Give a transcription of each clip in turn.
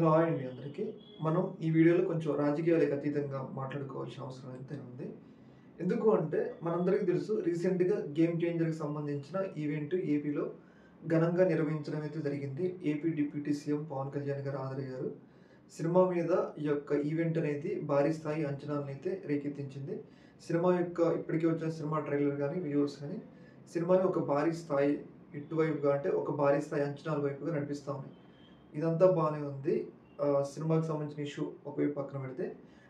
Hello hi అండి అందరికీ. మనం ఈ వీడియోలో కొంచెం రాజకీయాలకు అతీతంగా మాట్లాడుకోవాల్సిన అవసరం అయితే ఉంది. ఎందుకు అంటే మనందరికీ తెలుసు రీసెంట్‌గా 'గేమ్ చేంజర్'కి సంబంధించిన ఈవెంట్ ఏపీలో ఘనంగా నిర్వహించడం అయితే జరిగింది. AP deputy CM Pawan Kalyan గారు హాజరయ్యారు. సినిమా మీద ఈ యొక్క ఈవెంట్ అనేది భారీ స్థాయి అంచనాలనైతే రేకెత్తించింది. సినిమా యొక్క ఇప్పటికే వచ్చిన సినిమా ట్రైలర్ గాని, విజువల్స్ గాని సినిమాని ఒక భారీ స్థాయి ఇటువైపుగా అంటే ఒక భారీ స్థాయి అంచనాల వైపుగా నడిపిస్తా ఉన్నాయి. ఇదంతా బానే ఉంది. సినిమాకి సంబంధించిన ఇష్యూ ఒకవైపు పక్కన పెడితే,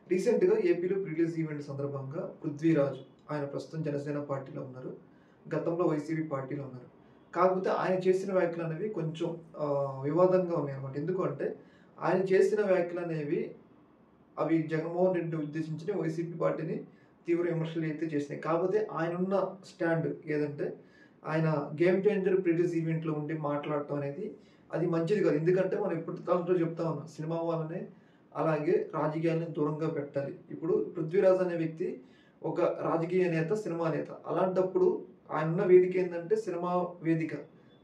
రీసెంట్‌గా ఏపీలో ప్రీ రిలీజ్ ఈవెంట్ సందర్భంగా 'పృథ్వీరాజ్' ఆయన ప్రస్తుతం జనసేన పార్టీలో ఉన్నారు. గతంలో వైసీపీ పార్టీలో ఉన్నారు. కాకపోతే ఆయన చేసిన వ్యాఖ్యలనేవి కొంచెం వివాదంగా ఉన్నాయన్నమాట. ఎందుకు అంటే, ఆయన చేసిన వ్యాఖ్యలనేవి అవి జగన్మోహన్ రెడ్డిని ఉద్దేశించి వైసీపీ పార్టీని తీవ్ర విమర్శలు అయితే చేసినాయి. కాకపోతే ఆయనున్న స్టాండ్ ఏదంటే, ఆయన 'గేమ్ చేంజర్' ప్రీ రిలీజ్ ఈవెంట్‌లో ఉండి మాట్లాడటం అనేది అది మంచిది కాదు. ఎందుకంటే మనం ఎప్పటి కాలంలో చెప్తా ఉన్నాం. సినిమా వాళ్ళని అలాగే రాజకీయాల్ని దూరంగా పెట్టాలి. ఇప్పుడు 'పృథ్వీరాజ్' అనే వ్యక్తి ఒక రాజకీయ నేత, సినిమా నేత. అలాంటప్పుడు ఆయనున్న వేదిక ఏందంటే సినిమా వేదిక.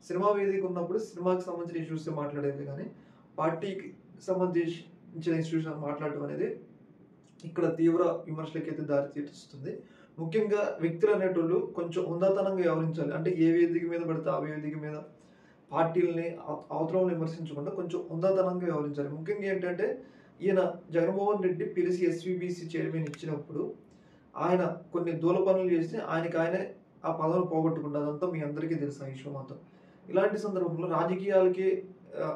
సినిమా వేదిక ఉన్నప్పుడు సినిమాకి సంబంధించిన ఇష్యూసే మాట్లాడేది గానీ, పార్టీకి సంబంధించిన ఇష్యూస్ మాట్లాడటం అనేది ఇక్కడ తీవ్ర విమర్శలకైతే దారితీస్తుంది. ముఖ్యంగా వ్యక్తులు అనేటోళ్ళు కొంచెం హుందాతనంగా వ్యవహరించాలి. అంటే ఏ వేదిక మీద పడితే ఆ వేదిక మీద పార్టీలని అవతలోళ్ళని విమర్శించకుండా కొంచెం హుందాతనంగా వ్యవహరించాలి. ముఖ్యంగా ఏంటంటే ఈయన జగన్మోహన్ రెడ్డి పిలిచి ఎస్వీబీసీ చైర్మన్ ఇచ్చినప్పుడు ఆయన కొన్ని దూల పనులు చేసి ఆయననే ఆ పదవిని పోగొట్టుకున్నారు. అదంతా మీ అందరికీ తెలుసు ఆ విషయం మొత్తం. ఇలాంటి సందర్భంలో రాజకీయాలకి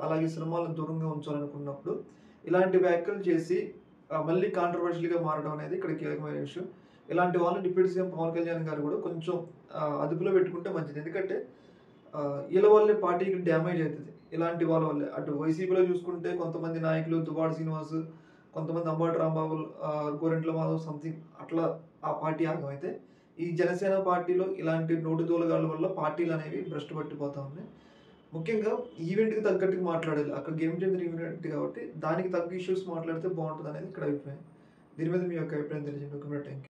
అలాగే సినిమాలకు దూరంగా ఉంచాలనుకున్నప్పుడు ఇలాంటి వ్యాఖ్యలు చేసి మళ్ళీ కాంట్రోవర్షియల్‌గా మారడం అనేది ఇక్కడ కీలకమైన విషయం. ఇలాంటి వాళ్ళని డిప్యూటీ సీఎం పవన్ కళ్యాణ్ గారు కూడా కొంచెం అదుపులో పెట్టుకుంటే మంచిది. ఎందుకంటే ఈళ్ళ వల్లే పార్టీకి డ్యామేజ్ అయితది. ఇలాంటి వాళ్ళ వల్లే. అటు వైసీపీలో చూసుకుంటే కొంతమంది నాయకులు దువ్వాడ శ్రీనివాస్, కొంతమంది అంబటి రాంబాబు, గోరంట్ల మాధవ్ సంథింగ్ అట్లా ఆ పార్టీ ఆగమైతే, ఈ జనసేన పార్టీలో ఇలాంటి నోటి దూలగాళ్ళ వల్ల పార్టీలనేవి భ్రష్టు పట్టిపోతా ఉన్నాయి. ముఖ్యంగా ఈవెంట్‌కి తగ్గట్టుగా మాట్లాడాలి. అక్కడ గేమ్ చేంజర్ ఈవెంట్ కాబట్టి దానికి తగ్గ ఇష్యూస్ మాట్లాడితే బావుంటదనేది ఇక్కడ అభిప్రాయం. దీని మీద మీ యొక్క అభిప్రాయం తెలియజేయండి. ఓకేనా? Thank you.